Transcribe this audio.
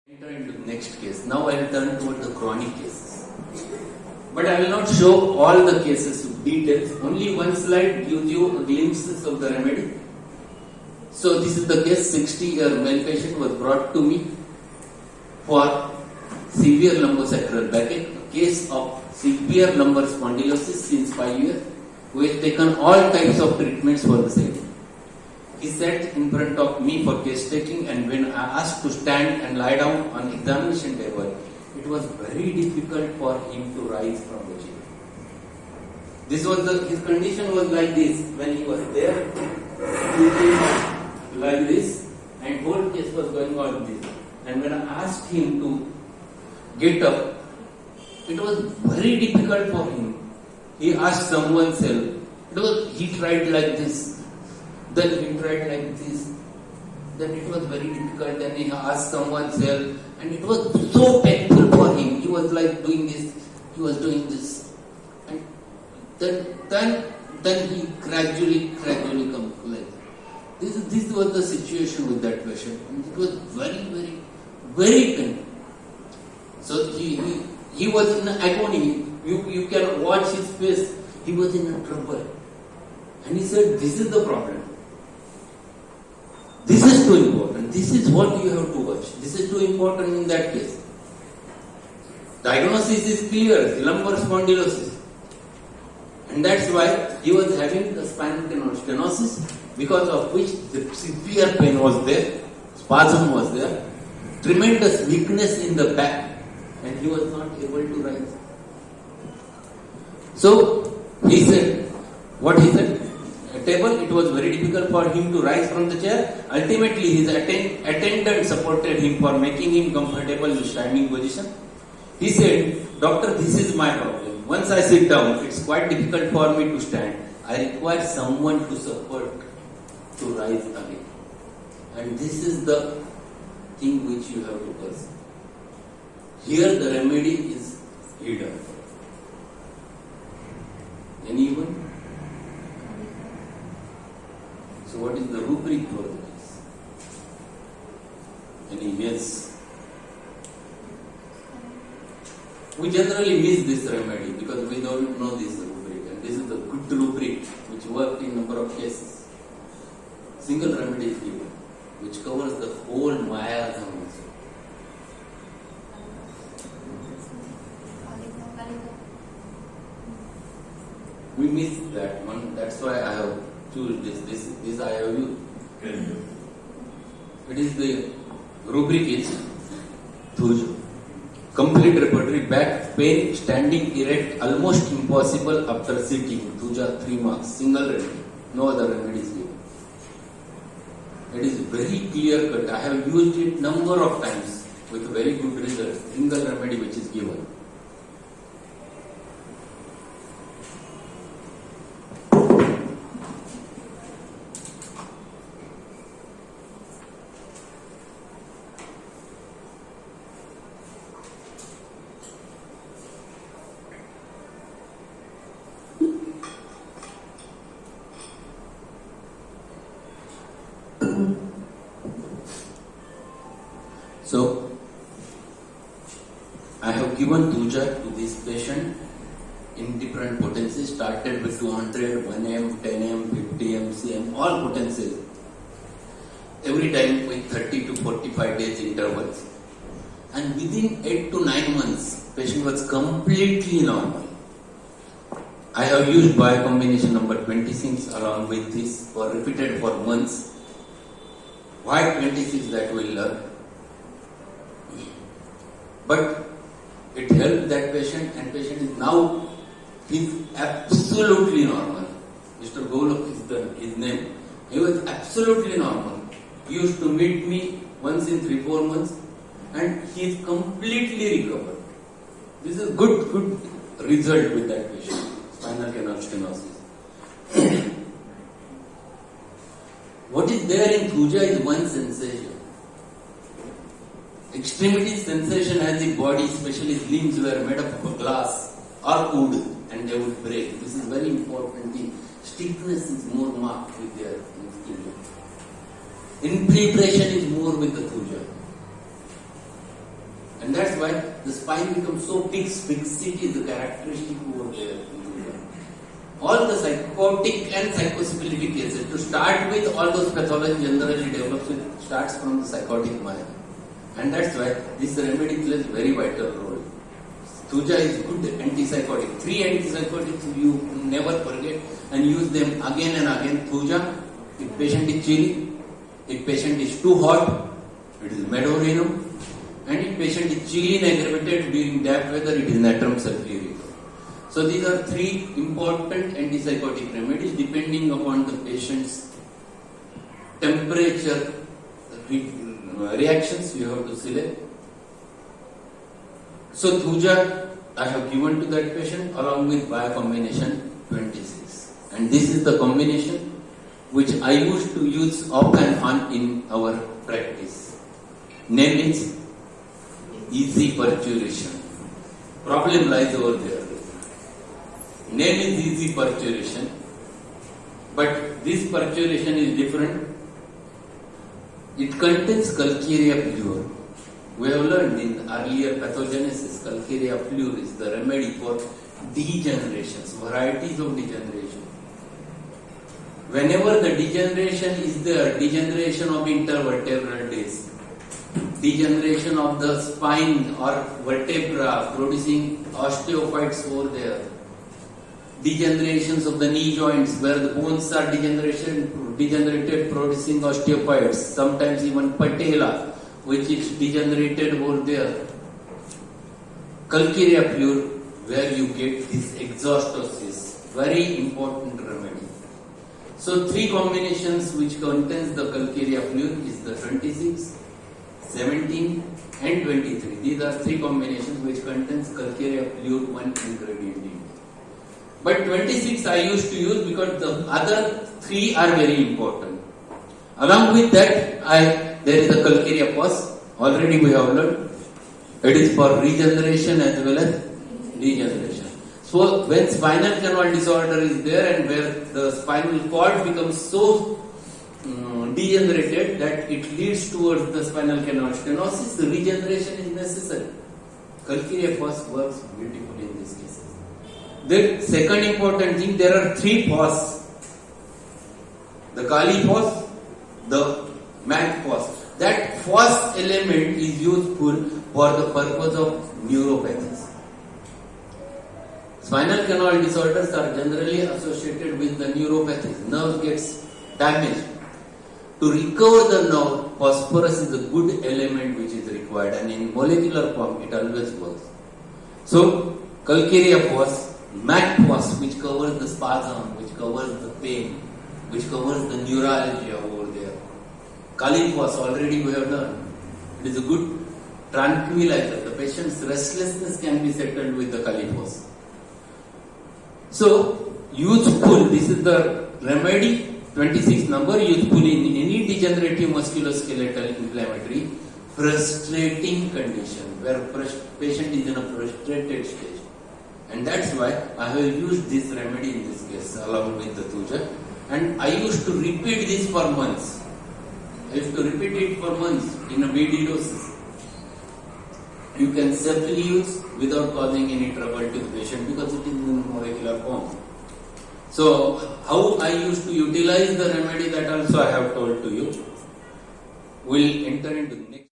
Enter into the next case. Now I will turn toward the chronic cases. But I will not show all the cases with details. Only one slide gives you a glimpses of the remedy. So this is the case. 60-year male patient was brought to me for severe lumbosacral backache, a case of severe lumbar spondylosis since 5 years. We have taken all types of treatments for the same. He sat in front of me for case taking, and when I asked to stand and lie down on examination table, it was very difficult for him to rise from the chair. His condition was like this when he was there, like this, and whole case was going on this. And when I asked him to get up, it was very difficult for him. He asked someone's help. He tried like this. Then he tried like this. Then it was very difficult. Then he asked someone's help, and it was so painful for him. He was like doing this. He was doing this, and then he gradually come to like that. This was the situation with that patient, and it was very painful. So he was in agony. You can watch his face. He was in trouble, and he said, "This is the problem. This is too important. This is what you have to watch. This is too important in that case." Diagnosis is clear, lumbar spondylosis. And that's why he was having the spinal canal stenosis, because of which the severe pain was there, spasm was there, tremendous weakness in the back, and he was not able to rise. So he said, what he said? Table, it was very difficult for him to rise from the chair. Ultimately, his attendant supported him for making him comfortable in standing position. He said, "Doctor, this is my problem. Once I sit down, it's quite difficult for me to stand. I require someone to support to rise again." And this is the thing which you have to pursue. Here the remedy is hidden. Anyone? So what is the rubric for this? Any yes? We generally miss this remedy because we don't know this rubric, and this is the good rubric which worked in number of cases. Single remedy is given, which covers the whole miasm also. We miss that one. That's why I have choose this I have used. It is the rubric is Thuja. Complete repertory, back pain, standing erect, almost impossible after sitting. Thuja 3 marks, single remedy, no other remedy is given. It is very clear cut. I have used it number of times with very good results. Single remedy which is given. So, I have given Thuja to this patient in different potencies, started with 200, 1M, 10M, 50M, CM, all potencies. Every time with 30 to 45 days intervals. And within 8 to 9 months, patient was completely normal. I have used biocombination number 26 along with this for repeated for months. Why 26 that we will learn. But it helped that patient, and patient is now absolutely normal. Mr. Golok is his name. He was absolutely normal. He used to meet me once in 3-4 months, and he is completely recovered. This is good result with that patient. Spinal canal stenosis. What is there in Thuja is one sensation. Extremity sensation as the body, especially his limbs, were made of glass or wood, and they would break. This is very important. The stiffness is more marked with their skin. Infiltration is more with the Thuja. And that's why the spine becomes so fixed. Fixity is the characteristic over there. All the psychotic and psychospecific cases, to start with, all those pathology generally starts from the psychotic mind. And that's why this remedy plays very vital role. Thuja is good antipsychotic. 3 antipsychotics you never forget and use them again and again. Thuja, if patient is chilly, if patient is too hot, it is medorinum, and if patient is chilly and aggravated during damp weather, it is natrum sulfuric. So these are 3 important antipsychotic remedies depending upon the patient's temperature reactions you have to select. So Thuja I have given to that patient along with biocombination 26. And this is the combination which I used to use off and on in our practice. Name is easy perturbation. Problem lies over there. Name is easy perturbation, but this perturbation is different. It contains Calcarea fluor. We have learned in earlier pathogenesis, Calcarea fluor is the remedy for degenerations, varieties of degeneration. Whenever the degeneration is there, degeneration of intervertebral disc, degeneration of the spine or vertebra producing osteophytes over there, degenerations of the knee joints where the bones are degenerated producing osteophytes, sometimes even patella which is degenerated over there. Calcarea fluor where you get this exhaustosis, very important remedy. So 3 combinations which contains the Calcarea fluor is the 26, 17 and 23. These are 3 combinations which contains Calcarea fluor, 1 ingredient in it. But 26 I used to use because the other 3 are very important. Along with that, there is a Calcarea pus. Already we have learned. It is for regeneration as well as degeneration. So when spinal canal disorder is there and where the spinal cord becomes so degenerated that it leads towards the spinal canal stenosis, the regeneration is necessary. Calcarea pus works beautifully in this case. The second important thing, there are 3 pus. The Kali pus, the Mac pus. That pus element is useful for the purpose of neuropathies. Spinal canal disorders are generally associated with the neuropathies. Nerve gets damaged. To recover the nerve, phosphorus is a good element which is required, and in molecular form it always works. So, Calcarea pus, Mac pus, which covers the spasm, which covers the pain, which covers the neuralgia over there. Kali pus, already we have learned. It is a good tranquilizer. The patient's restlessness can be settled with the Kali pus. So, useful, this is the remedy, 26 number, useful in any degenerative musculoskeletal inflammatory frustrating condition where patient is in a frustrated stage. And that's why I have used this remedy in this case along with the Thuja. And I used to repeat this for months. I used to repeat it for months in a BD doses. You can safely use without causing any trouble to the patient because it is in molecular form. So, how I used to utilize the remedy, that also I have told to you. We'll enter into the next.